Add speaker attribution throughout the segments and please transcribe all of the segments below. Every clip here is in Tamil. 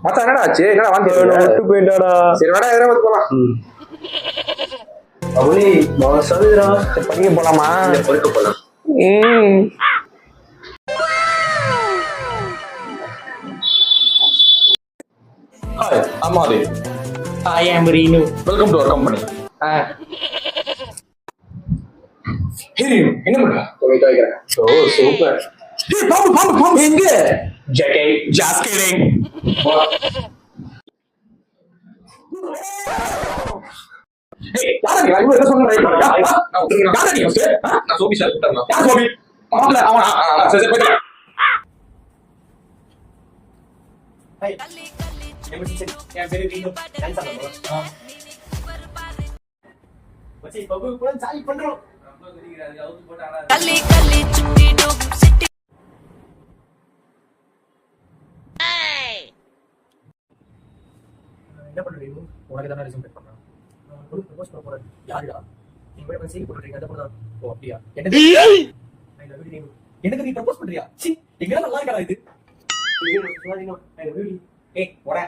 Speaker 1: மச்சான் என்னடா ஆச்சு? என்னடா வாந்தி
Speaker 2: விட்டு போயிட்டாடா.
Speaker 1: சரி வாடா எதிரா வந்து போலாம்.
Speaker 2: அவனே சொல்லுடா.
Speaker 1: படிக்க போலாமா?
Speaker 2: பொறுக்க போலாம்.
Speaker 1: Hi, I'm Adi.
Speaker 2: I am Renu.
Speaker 1: Welcome to our company. Hey Renu, என்ன பண்ற?
Speaker 2: துணி துவைக்கிறேன்.
Speaker 1: ஓ சூப்பர். Hey பாம்பு எங்க?
Speaker 2: JK.
Speaker 1: Just kidding. Hey, யாரா நீ? இவன் என்ன சொல்றான்? யாரா நீ? நான் சோபி சார் கூப்பிட்டேன். யார் சோபி? மாப்ள அவன் சரி போய்டா.
Speaker 2: Hey. என் பேரு ரீனு. டான்ஸ் ஆடுறோம். மச்சி பப்பு கூட ஜாலி பண்றோம்.
Speaker 3: கல்லி கல்லி சுட்டிடும் சிட்டி
Speaker 2: என்ன பண்றீங்க? உனக்கு தான ரெஸ்யூம் பண்றேன். ஒரு ப்ரோபோஸ் பண்ண போறேன். யாருடா? நீங்க போய் மெசேஜ் போடுறீங்க. அத போறதா? ஓ அப்படியே. எனக்கு நீ ப்ரோபோஸ் பண்றியா? சி, எங்க நல்லா இருக்கடா இது. ஏய், போடா.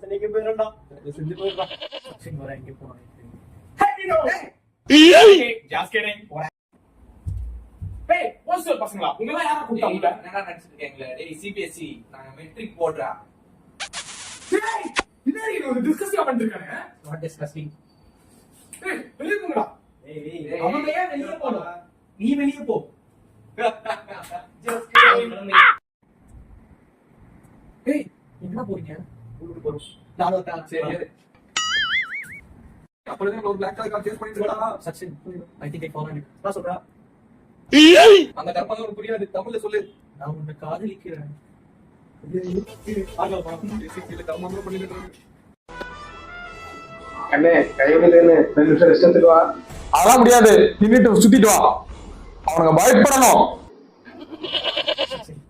Speaker 2: சென்னைக்கு போயிரண்டா. செஞ்சு போயிரடா. சரி வர இங்க போறேன். ஹே நோ. Just kidding. போடா.
Speaker 1: Hey, போஸ்டர் பசங்களா? உங்க எல்லாம் யாரா கூப்பிட்டாங்க?
Speaker 4: என்னடா நடிச்சிட்டு இருக்கீங்களே? டேய் சிபிஎஸ்சி நாங்க மெட்ரிக் போடுறா.
Speaker 1: டேய், என்னடி இது ஒரு டிஸ்கஷன் பண்ணிருக்கானே?
Speaker 2: What disgusting.
Speaker 1: டேய், வெளிய போங்கடா.
Speaker 2: ஏய், அவன் ஏன் வெளிய போறா? நீ வெளிய போ.
Speaker 4: Just kidding.
Speaker 2: ஏய், எங்க போறீங்க? ஊருக்கு போறோம். நானும் தான் சரி.
Speaker 1: அப்புறம் ஒரு black color சேஸ் பண்ணிட்டு இருக்கா?
Speaker 2: Sachin, I think I followed you. நான் சொல்றா.
Speaker 1: அந்த கற்பனை உனக்கு புரியாது. தமிழ்ல சொல்லு.
Speaker 2: நான் உன்னை காதலிக்கிறேன்.
Speaker 1: ஆகல பாப்போம். சிசில கர்மம் பண்ணிட்டு இருக்கு.
Speaker 5: அண்ணே கைவிடலன்னு 2 நிமிஷம் ரெஸ்ட் எடுத்துட்டு வா.
Speaker 1: அதெல்லாம் முடியாது. நின்னுட்டு சுத்திட்டு வா. அவனுங்க பயப்படணும்.
Speaker 2: சரி.